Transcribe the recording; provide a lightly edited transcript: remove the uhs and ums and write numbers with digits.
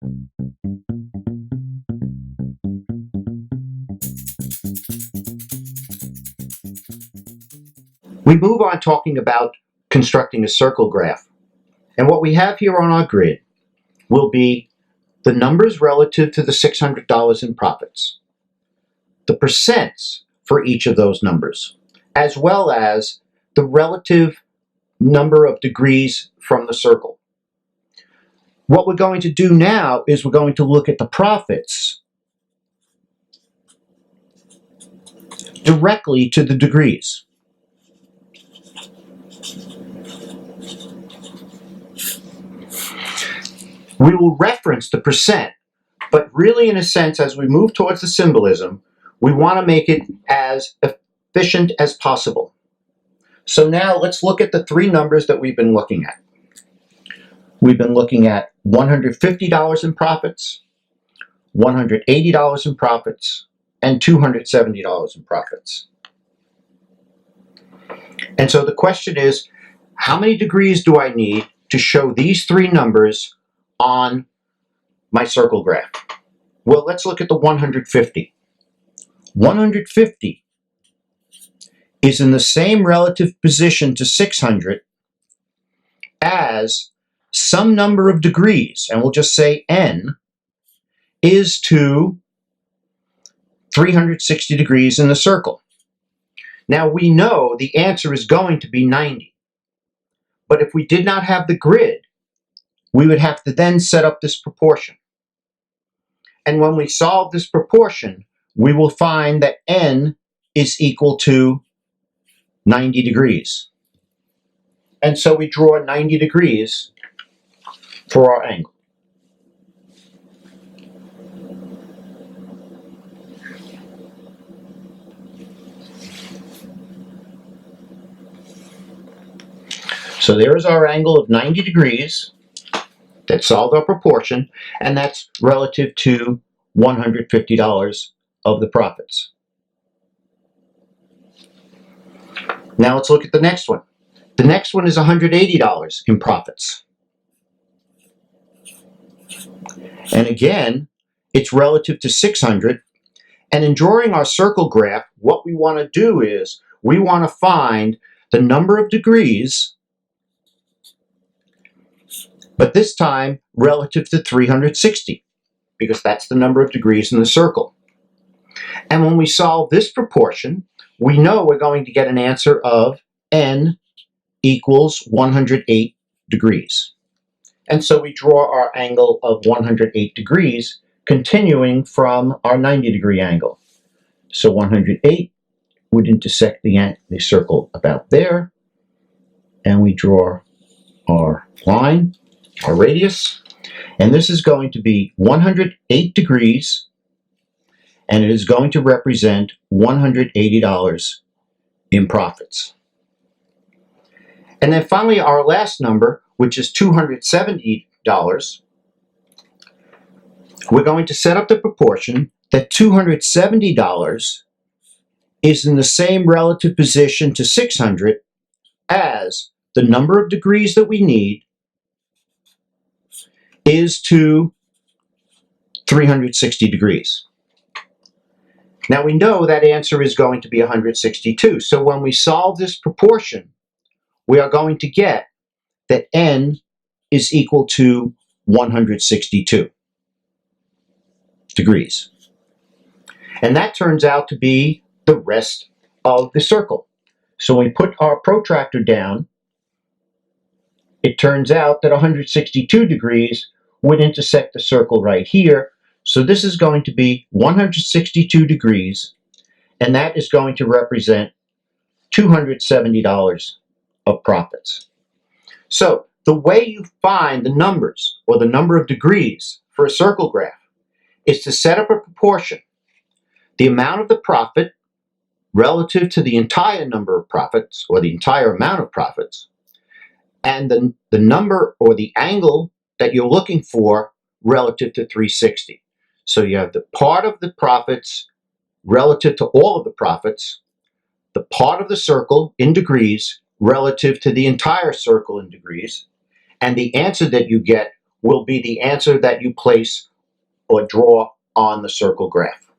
We move on talking about constructing a circle graph. And what we have here on our grid will be the numbers relative to the $600 in profits, the percents for each of those numbers, as well as the relative number of degrees from the circle. What we're going to do now is we're going to look at the profits directly to the degrees. We will reference the percent, but really in a sense, as we move towards the symbolism, we want to make it as efficient as possible. So now let's look at the three numbers that we've been looking at. We've been looking at $150 in profits, $180 in profits, and $270 in profits. And so the question is, how many degrees do I need to show these three numbers on my circle graph? Well, let's look at the 150. 150 is in the same relative position to 600 as some number of degrees, and we'll just say n, is to 360 degrees in the circle. Now we know the answer is going to be 90. But if we did not have the grid, we would have to then set up this proportion. And when we solve this proportion, we will find that n is equal to 90 degrees. And so we draw 90 degrees for our angle. So there is our angle of 90 degrees that solved our proportion, and that's relative to $150 of the profits. Now let's look at the next one. The next one is $180 in profits. And again, it's relative to 600. And in drawing our circle graph, what we want to do is we want to find the number of degrees, but this time relative to 360, because that's the number of degrees in the circle. And when we solve this proportion, we know we're going to get an answer of n equals 108 degrees. And so we draw our angle of 108 degrees, continuing from our 90 degree angle. So 108 would intersect the circle about there, and we draw our line, our radius, and this is going to be 108 degrees, and it is going to represent $180 in profits. And then finally, our last number, which is $270, we're going to set up the proportion that $270 is in the same relative position to 600 as the number of degrees that we need is to 360 degrees. Now we know that answer is going to be 162. So when we solve this proportion, we are going to get that n is equal to 162 degrees. And that turns out to be the rest of the circle. So when we put our protractor down, it turns out that 162 degrees would intersect the circle right here. So this is going to be 162 degrees, and that is going to represent $270 of profits. So the way you find the numbers, or the number of degrees, for a circle graph is to set up a proportion. The amount of the profit relative to the entire number of profits, or the entire amount of profits, and the number or the angle that you're looking for relative to 360. So you have the part of the profits relative to all of the profits, the part of the circle in degrees relative to the entire circle in degrees, and the answer that you get will be the answer that you place or draw on the circle graph.